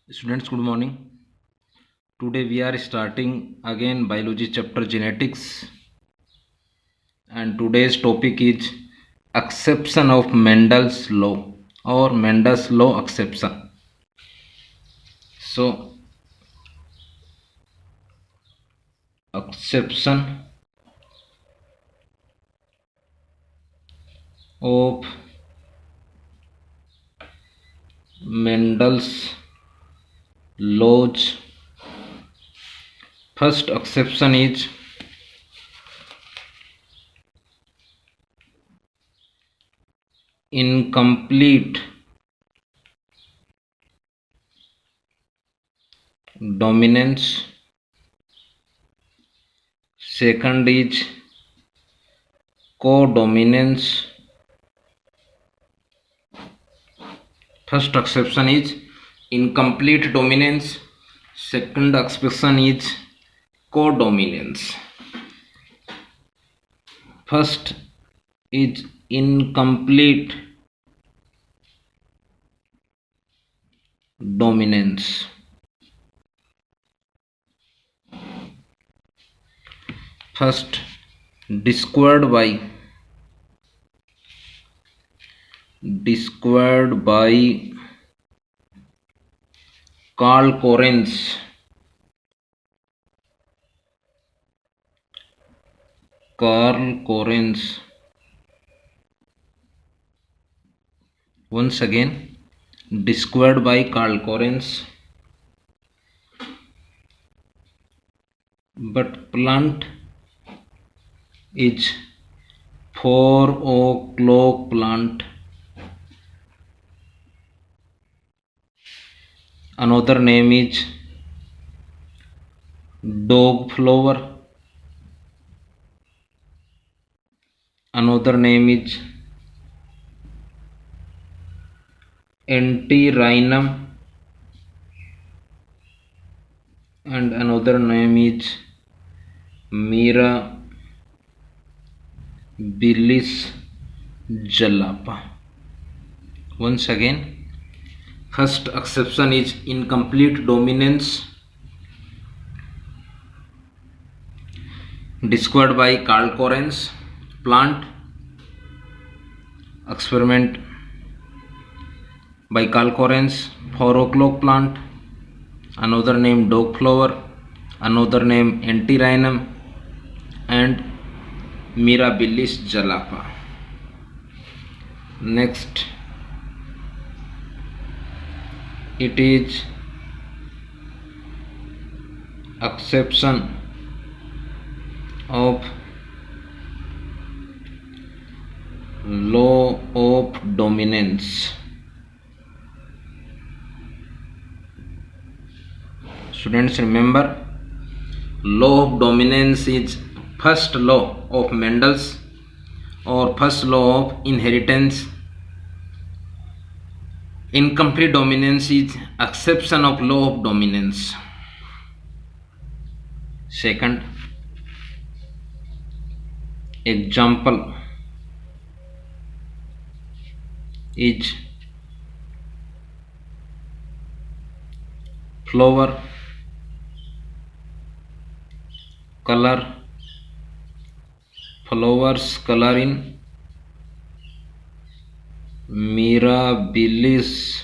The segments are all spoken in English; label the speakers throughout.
Speaker 1: Students, good morning. Today we are starting again biology chapter genetics, and today's topic is acception of Mendel's law or Mendel's law acception. So, acception of Mendel's laws. First acception is incomplete dominance. Second is codominance. First exception is incomplete dominance. Second exception is codominance. First is incomplete dominance. First, discovered by Carl Correns. Once again, discovered by Carl Correns. But plant is 4 o'clock plant. Another name is dog flower. Another name is Antirrhinum, and another name is Mirabilis jalapa. Once again, first exception is incomplete dominance, discovered by Carl Correns. Plant experiment by Carl Correns, 4 o'clock plant. Another name dog flower, another name Antirrhinum, and Mirabilis jalapa. Next, it is exception of law of dominance. Students, remember, law of dominance is first law of Mendel's or first law of inheritance. Incomplete dominance is exception of law of dominance. Second example is flower color, flowers color in Mirabilis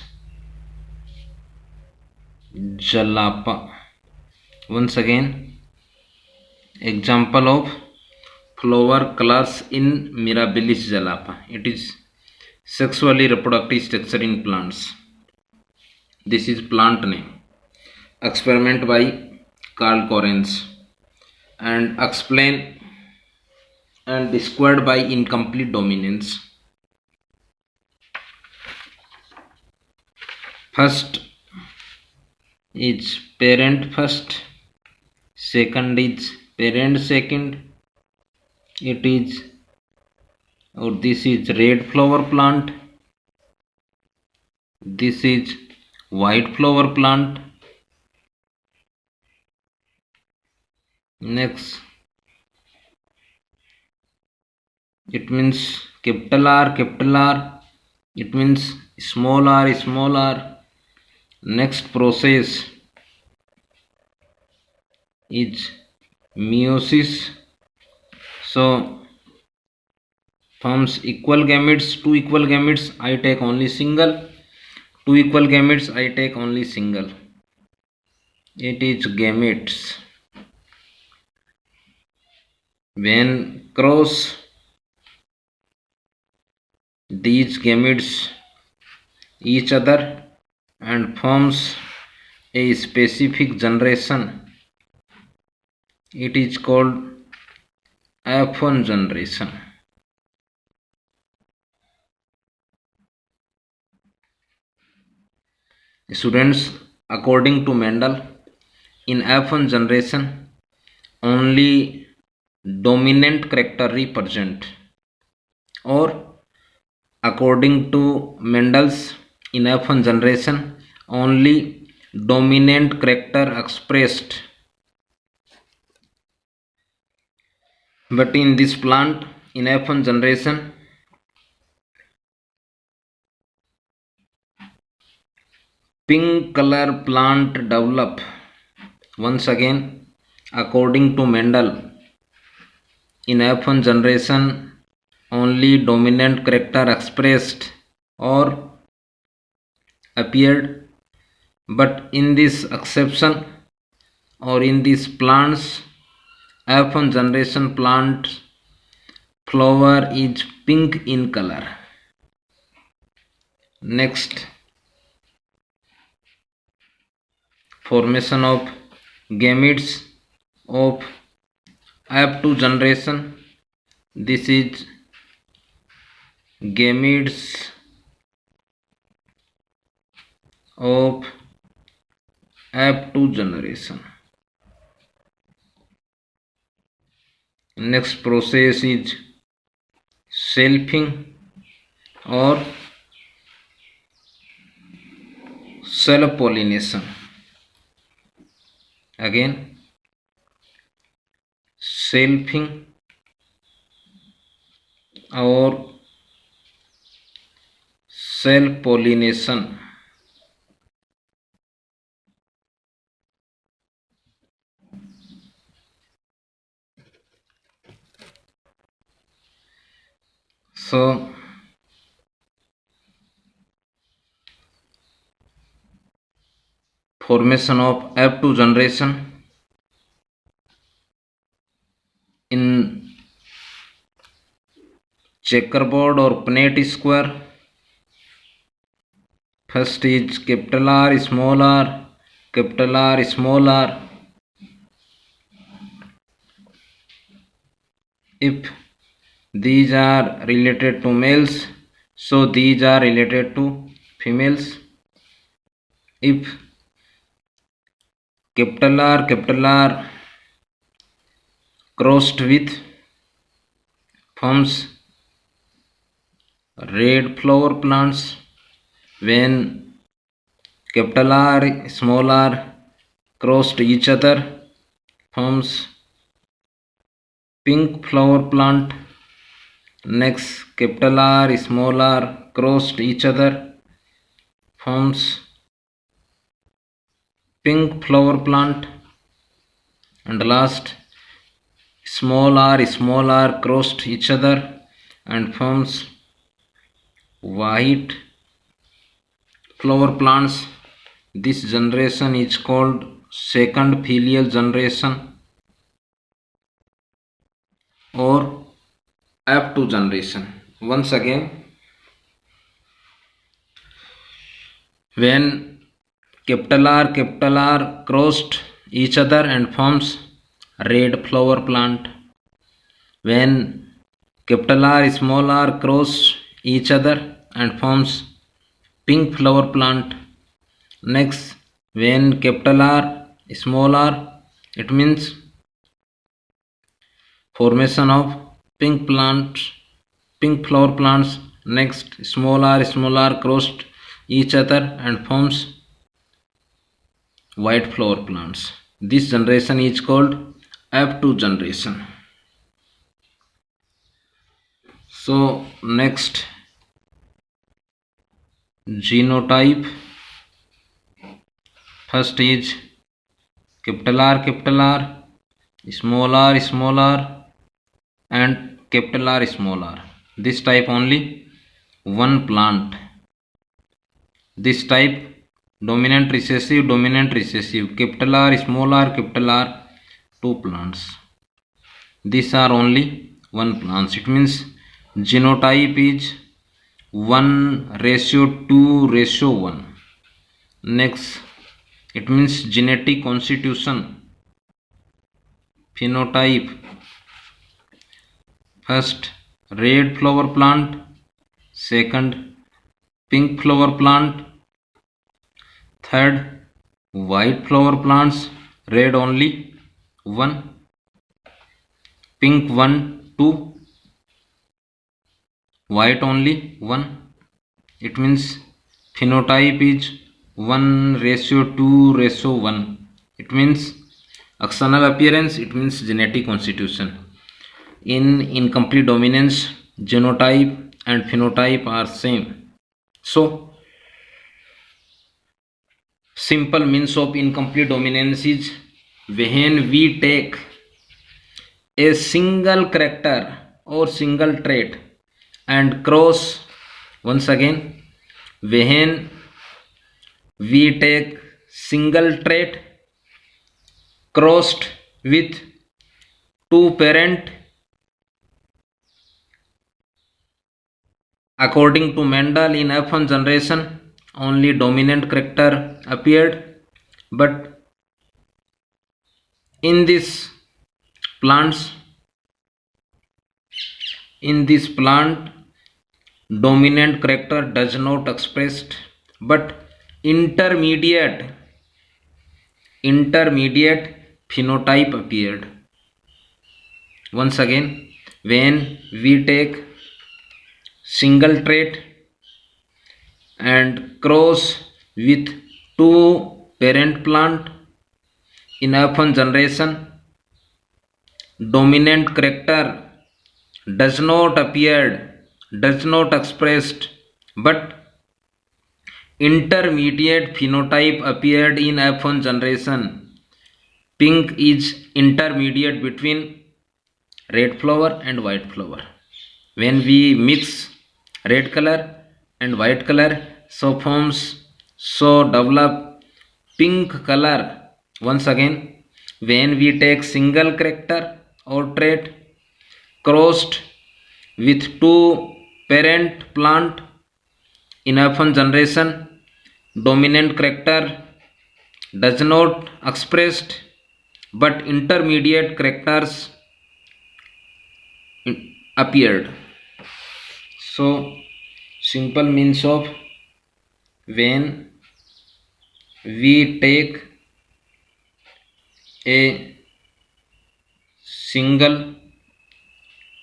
Speaker 1: jalapa. Once again, example of flower colors in Mirabilis jalapa. It is sexually reproductive structure in plants. This is plant name. Experiment by Carl Correns, and explain and described by incomplete dominance. First is parent first, second is parent second. It is, or this is red flower plant, this is white flower plant. Next, it means capital R, it means small r, Next process is meiosis. So forms equal gametes, two equal gametes, I take only single. Two equal gametes, I take only single. It is gametes. When cross these gametes each other and forms a specific generation, it is called F1 generation. Students, according to Mendel, in F1 generation, only dominant character represent, or according to Mendel's, in F1 generation, only dominant character expressed. But in this plant, in F1 generation, pink color plant develop. Once again, according to Mendel, in F1 generation, only dominant character expressed or appeared, but in this exception or in these plants, F1 generation plant flower is pink in color. Next, formation of gametes of F2 generation. This is gametes of F2 generation. Next process is selfing or self pollination. Again, selfing or self pollination. So formation of F2 generation in checkerboard or Punnett square. First is capital R, small r, capital R, small r. If these are related to males, so these are related to females. If capital R crossed with forms red flower plants, when capital R, small r crossed each other forms pink flower plant. Next, capital R, small r crossed each other forms pink flower plant. And last, small r crossed each other and forms white flower plants. This generation is called second filial generation or F2 generation. Once again, when capital R crossed each other and forms red flower plant, when capital R, small r cross each other and forms pink flower plant. Next, when capital R, small r, it means formation of pink flower plants. Next, small r crossed each other and forms white flower plants. This generation is called F2 generation. So next, genotype First is capital R, small r, and capital R, small r. This type only one plant. This type dominant recessive, capital R, capital R, two plants. These are only one plants. It means genotype is 1:2:1. Next, it means genetic constitution. Phenotype. First, red flower plant. Second, pink flower plant. Third, white flower plants. Red only 1, pink 1, 2, white only 1. It means phenotype is 1:2:1. It means external appearance, it means genetic constitution. In incomplete dominance, genotype and phenotype are same. So simple means of incomplete dominance is when we take a single character or single trait and cross. Once again, when we take single trait crossed with two parent, according to Mendel, in F1 generation only dominant character appeared, but in this plant dominant character does not expressed, but intermediate phenotype appeared. Once again, when we take single trait and cross with two parent plant in F1 generation, dominant character does not expressed, but intermediate phenotype appeared in F1 generation. Pink is intermediate between red flower and white flower. When we mix red color and white color, so develop pink color. Once again, when we take single character or trait crossed with two parent plant in F1 generation, dominant character does not expressed, but intermediate characters appeared. So simple means of when we take a single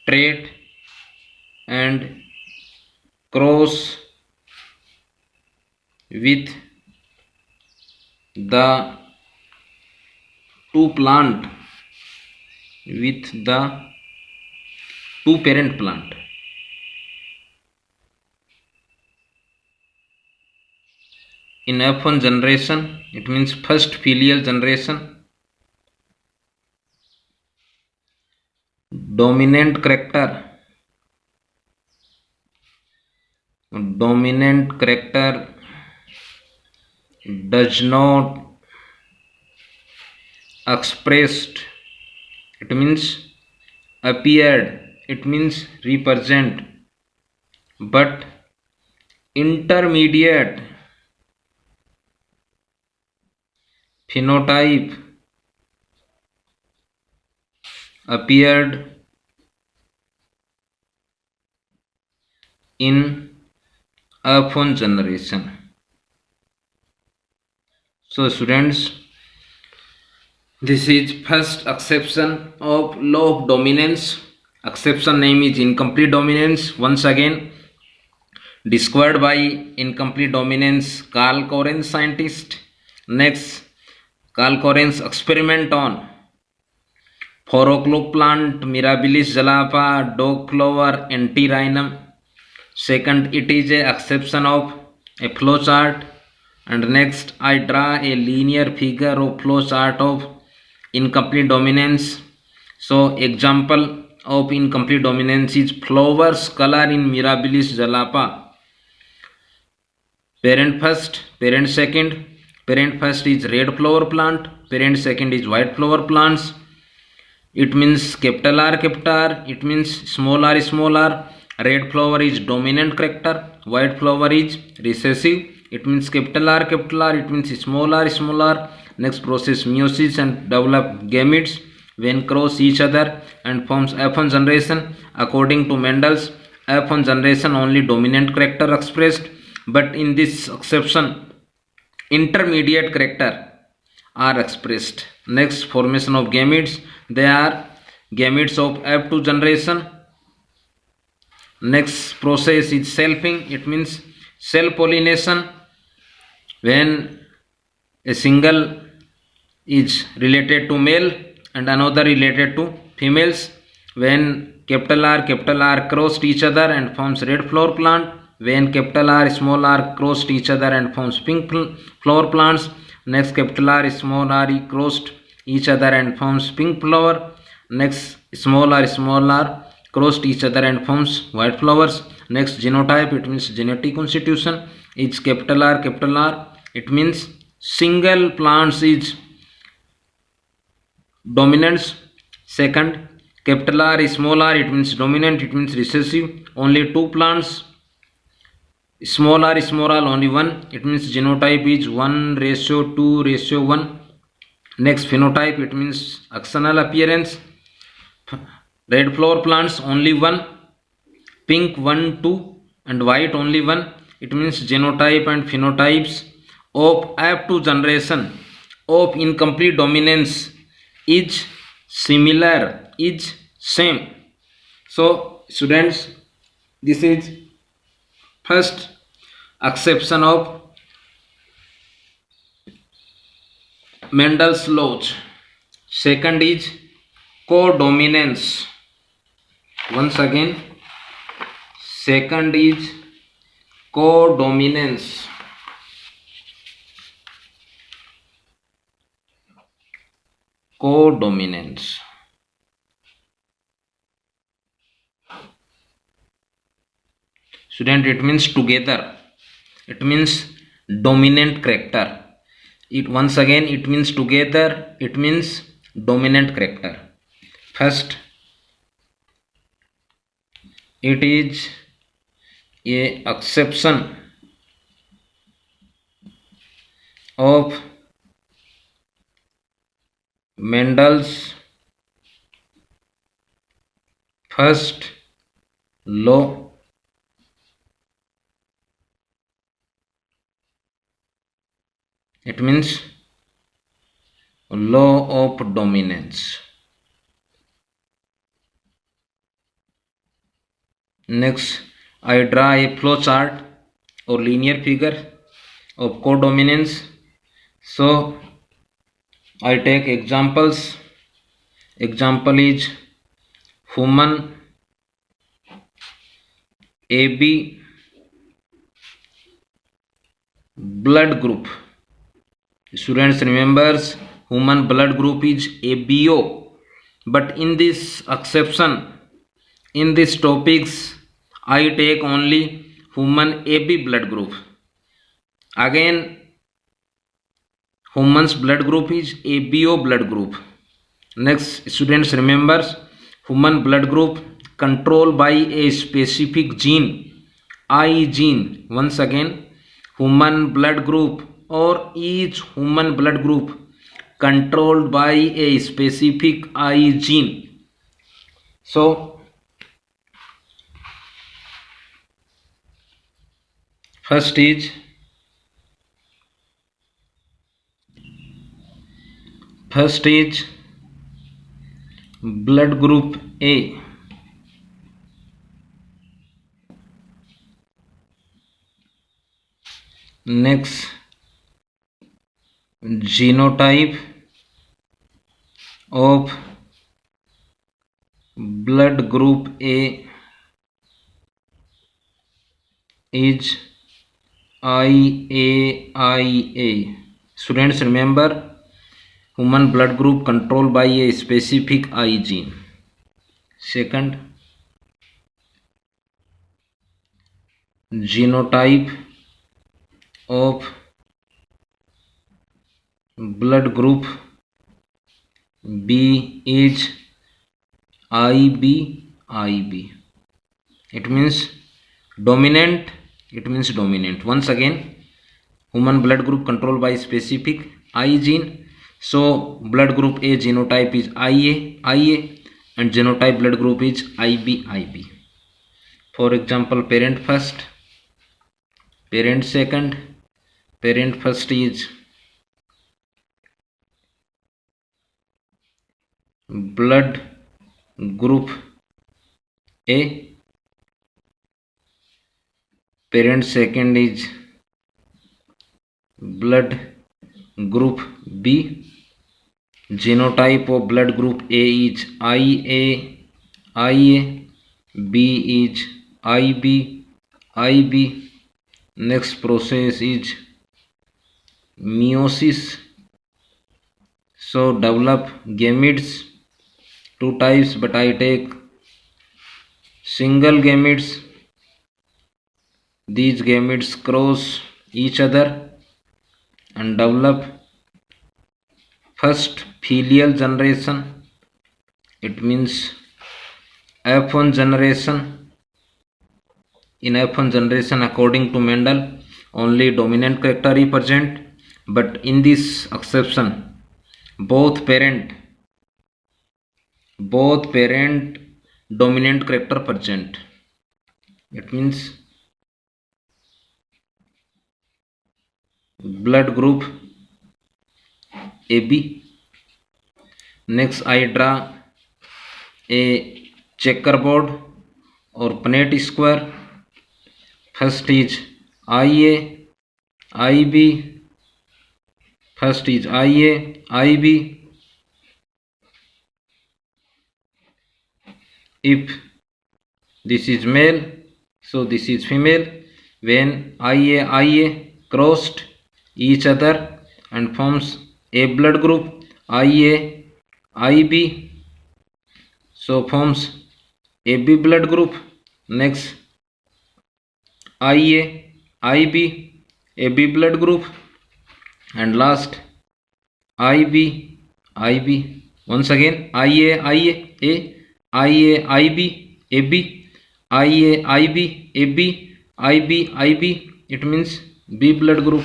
Speaker 1: trait and cross with the two plant with the two parent plant. In F1 generation, it means first filial generation, dominant character does not expressed, it means appeared, it means represent, but intermediate phenotype appeared in F1 generation. So students, this is first exception of law of dominance. Exception name is incomplete dominance. Once again, discovered by incomplete dominance Carl Corens scientist. Next, Carl Corens experiment on 4 o'clock plant, Mirabilis jalapa, dog flower, Antirrhinum. Second, it is a exception of a flow chart. And next I draw a linear figure or flow chart of incomplete dominance. So example of incomplete dominance is flowers color in Mirabilis jalapa. Parent first, parent second. Parent first is red flower plant, parent second is white flower plants. It means capital R, it means small r. Red flower is dominant character, white flower is recessive. It means capital R, it means small r. Next process meiosis and develop gametes when cross each other and forms F1 generation. According to Mendel's, F1 generation only dominant character expressed, but in this exception intermediate character are expressed. Next, formation of gametes. They are gametes of F2 generation. Next process is selfing. It means self pollination when a single is related to male and another related to females. When capital R crossed each other and forms red flower plant. When capital R small r crossed each other and forms pink flower plants. Next, capital R small r crossed each other and forms pink flower. Next, small r crossed each other and forms white flowers. Next, genotype. It means genetic constitution is capital R. It means single plants is dominance. Second, capital R small r, it means dominant, it means recessive, only two plants. Small r only one, it means genotype is 1:2:1. Next, phenotype. It means axonal appearance. Red flower plants only one, pink 1 2 and white only one. It means genotype and phenotypes of F2 generation of incomplete dominance is similar, is same. So students, this is first exception of Mendel's laws. Second is codominance. Once again, second is codominance. Codominance. Student, it means together. It means dominant character. It once again, it means together. It means dominant character. First, it is a exception of Mendel's first law. It means law of dominance. Next, I draw a flow chart or linear figure of codominance. So I take examples. Example is human AB blood group. Students, remembers human blood group is ABO, but in this exception, in these topics, I take only human AB blood group. Again, human's blood group is ABO blood group. Next, students, remembers human blood group controlled by a specific gene, I gene. Once again, human blood group or each human blood group controlled by a specific I gene. So first is blood group A. Next, genotype of blood group A is IAIA. Students, remember, human blood group controlled by a specific I gene. Second, genotype of blood group B is IB. It means dominant. Once again, human blood group controlled by specific I gene. So blood group A genotype is IA, and genotype blood group is IB. For example, parent first, parent second. Parent first is blood group A. Parent second is blood group B. Genotype of blood group A is IA. B is IB. Next process is meiosis. So develop gametes, two types, but I take single gametes. These gametes cross each other and develop first filial generation. It means F1 generation. In F1 generation, according to Mendel, only dominant character is present, but in this exception, both parent dominant character present. It means blood group AB. Next, I draw a checkerboard or Punnett square. First is IA, IB. First is IA, IB. If this is male, so this is female. When IA crossed each other and forms a blood group IA, IB, so forms AB blood group. Next, IA, IB, AB blood group, and last IB. Once again, IA, IB, AB, IB, IB. It means B blood group.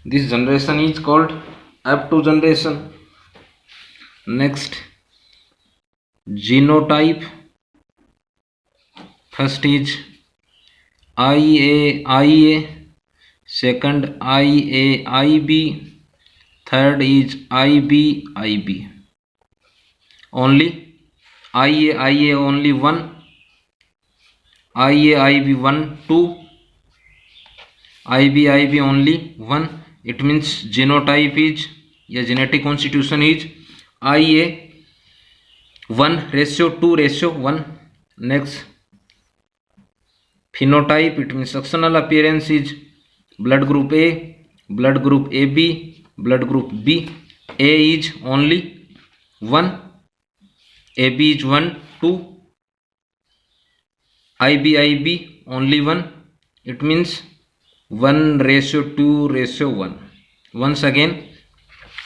Speaker 1: This generation is called F2 generation. Next, genotype. First is IA, second IB, third is IB. Only IA only one, IB 1, 2, IB only 1. It means genotype is, genetic constitution is IA 1:2:1. Next, phenotype, it means sectional appearance is blood group A, blood group AB, blood group B. A is only 1, AB is 1, 2, IB only 1. It means 1:2:1. Once again,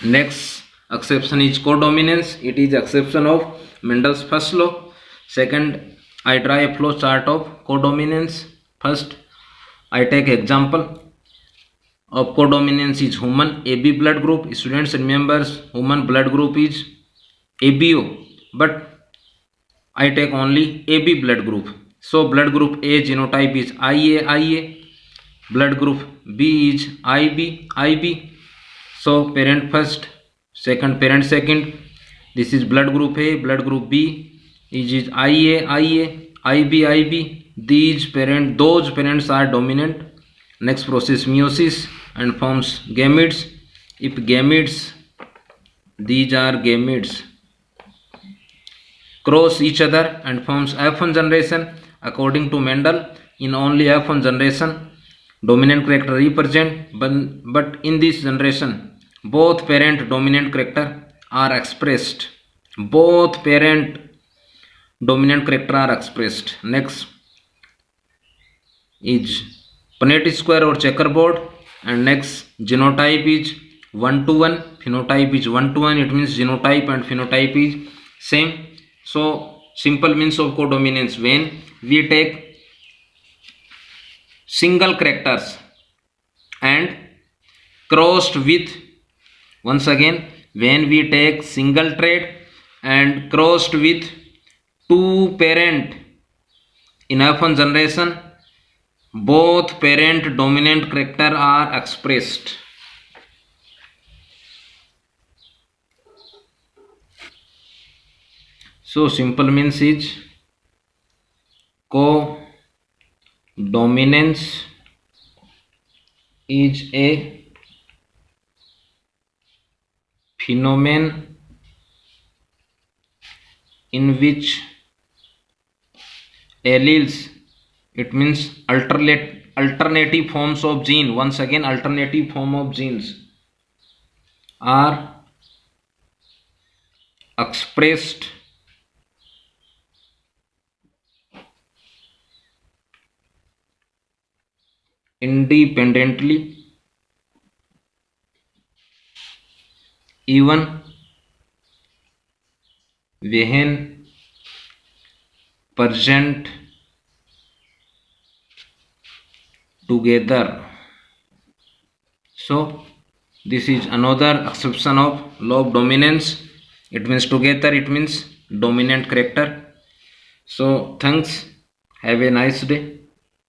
Speaker 1: next exception is codominance. It is exception of Mendel's first law. Second, I draw a flow chart of codominance. First, I take example of codominance is human AB blood group. Students, remember, human blood group is ABO, but I take only AB blood group. So blood group A genotype is IA, blood group B is IB. So parent first, second, parent second. This is blood group A, blood group B is IA, IB. Those parents are dominant. Next process meiosis and forms gametes. If gametes, these are gametes, cross each other and forms F1 generation. According to Mendel, in only F1 generation, dominant character represent, but in this generation both parent dominant character are expressed. Both parent dominant character are expressed. Next is Punnett square or checkerboard, and next genotype is 1 to 1, phenotype is 1 to 1. It means genotype and phenotype is same. So simple means of codominance, when we take single characters and crossed with, once again, when we take single trait and crossed with two parent in F1 generation, both parent dominant character are expressed. So simple means is co-dominance is a phenomenon in which alleles, it means alternative forms of gene, once again alternative form of genes, are expressed independently even when present together. So this is another exception of law of dominance. It means together, it means dominant character. So thanks, have a nice day.